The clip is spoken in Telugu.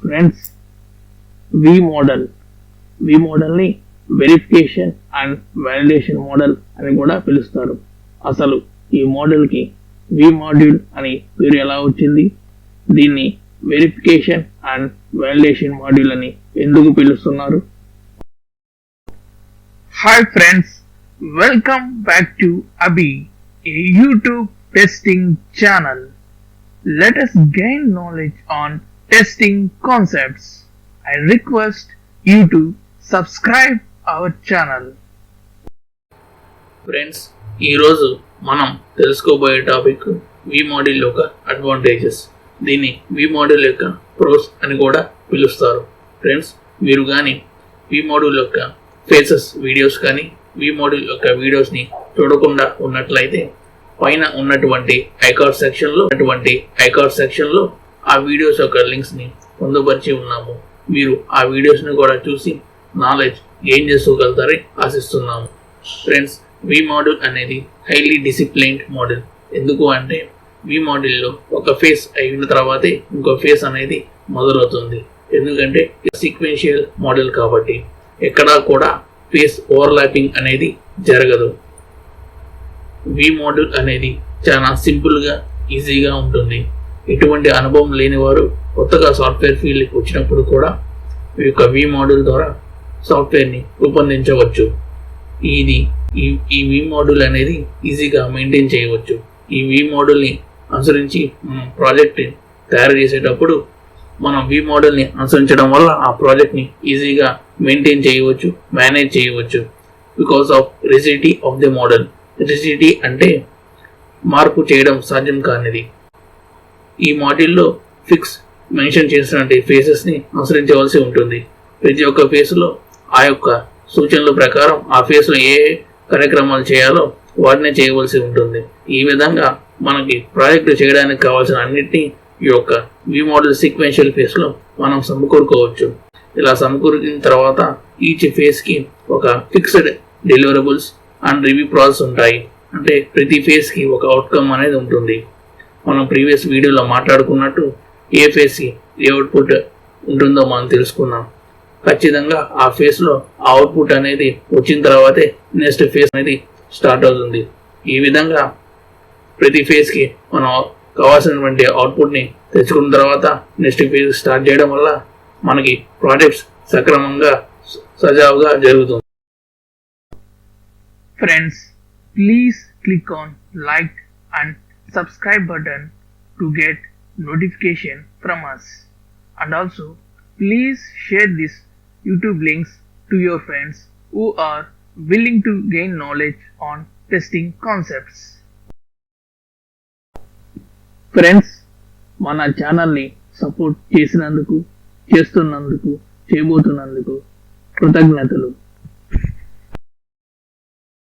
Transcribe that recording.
ఫ్రెండ్స్, వి మోడల్ని వెరిఫికేషన్ అండ్ వాలిడేషన్ మోడల్ అని కూడా పిలుస్తారు. అసలు ఈ మోడల్కి వి మాడ్యూల్ అని పేరు ఎలా వచ్చింది? దీన్ని వెరిఫికేషన్ అండ్ వాలిడేషన్ మాడ్యూల్ అని ఎందుకు పిలుస్తున్నారు? Hi friends, welcome back to Abhey, a YouTube testing channel. Let us gain knowledge on testing concepts. I request you to subscribe our channel. Friends, ఈరోజు మనం తెలుసుకోబోయే టాపిక్ వి మోడల్ యొక్క అడ్వాంటేజెస్. దీన్ని వి మోడల్ యొక్క ప్రోస్ అని కూడా పిలుస్తారు. ఫ్రెండ్స్, మీరు కానీ వి మోడల్ యొక్క ఫేసెస్ వీడియోస్ కానీ వి మోడల్ యొక్క వీడియోస్ని చూడకుండా ఉన్నట్లయితే పైన ఉన్నటువంటి ఐకార్డ్ సెక్షన్లో ఆ వీడియోస్ యొక్క లింక్స్ని పొందుపరిచి ఉన్నాము. మీరు ఆ వీడియోస్ని కూడా చూసి నాలెడ్జ్ గెయిన్ చేసుకోగలుగుతారని ఆశిస్తున్నాము. ఫ్రెండ్స్, వి మోడల్ అనేది హైలీ డిసిప్లైన్డ్ మోడల్. ఎందుకు అంటే వి మోడల్లో ఒక ఫేస్ అయిన తర్వాతే ఇంకో ఫేస్ అనేది మొదలవుతుంది. ఎందుకంటే సీక్వెన్షియల్ మోడల్ కాబట్టి ఎక్కడా కూడా ఫేస్ ఓవర్లాపింగ్ అనేది జరగదు. వి మోడల్ అనేది చాలా సింపుల్గా ఈజీగా ఉంటుంది. ఎటువంటి అనుభవం లేని వారు కొత్తగా సాఫ్ట్వేర్ ఫీల్డ్కి వచ్చినప్పుడు కూడా ఈ యొక్క వి మోడల్ ద్వారా సాఫ్ట్వేర్ని రూపొందించవచ్చు. ఈ వి మోడల్ అనేది ఈజీగా మెయింటైన్ చేయవచ్చు. ఈ వి మోడల్ని అనుసరించి ప్రాజెక్ట్ తయారు చేసేటప్పుడు మనం వి మోడల్ని అనుసరించడం వల్ల ఆ ప్రాజెక్ట్ని ఈజీగా మెయింటైన్ చేయవచ్చు, మేనేజ్ చేయవచ్చు. Because of rigidity of the model. Rigidity అంటే మార్పు చేయడం సాధ్యం కానిది. ఈ మోడల్లో ఫిక్స్ మెన్షన్ చేసినటువంటి ఫేసెస్ని అనుసరించవలసి ఉంటుంది. ప్రతి ఒక్క ఫేస్లో ఆ యొక్క సూచనల ప్రకారం ఆ ఫేస్లో ఏ కార్యక్రమాలు చేయాలో వాటినే చేయవలసి ఉంటుంది. ఈ విధంగా మనకి ప్రాజెక్టు చేయడానికి కావాల్సిన అన్నిటినీ ఈ యొక్క వి మోడల్ సీక్వెన్షియల్ ఫేస్లో మనం సమకూరుకోవచ్చు. ఇలా సమకూరిన తర్వాత ఈచ్ ఫేస్కి ఒక fixed deliverables and review process ఉంటాయి. అంటే ప్రతి ఫేస్కి ఒక అవుట్కమ్ అనేది ఉంటుంది. మనం ప్రీవియస్ వీడియోలో మాట్లాడుకున్నట్టు ఏ ఫేస్కి ఏ అవుట్పుట్ ఉంటుందో మనం తెలుసుకున్నాం. ఖచ్చితంగా ఆ ఫేస్లో ఆ అవుట్పుట్ అనేది వచ్చిన తర్వాతే నెక్స్ట్ ఫేస్ అనేది స్టార్ట్ అవుతుంది. ఈ విధంగా ప్రతి ఫేస్కి మనం కావాల్సినటువంటి అవుట్పుట్ని తెచ్చుకున్న తర్వాత నెక్స్ట్ ఫేజ్ స్టార్ట్ చేయడం వల్ల మనకి ప్రాజెక్ట్స్ సక్రమంగా సజావుగా జరుగుతుంది. Friends, please click on like and subscribe button to get notification from us. And also, please share this YouTube links to your friends who are willing to gain knowledge on testing concepts. Friends, మన ఛానల్ని సపోర్ట్ చేసినందుకు, చేస్తున్నందుకు, చేయబోతున్నందుకు కృతజ్ఞతలు.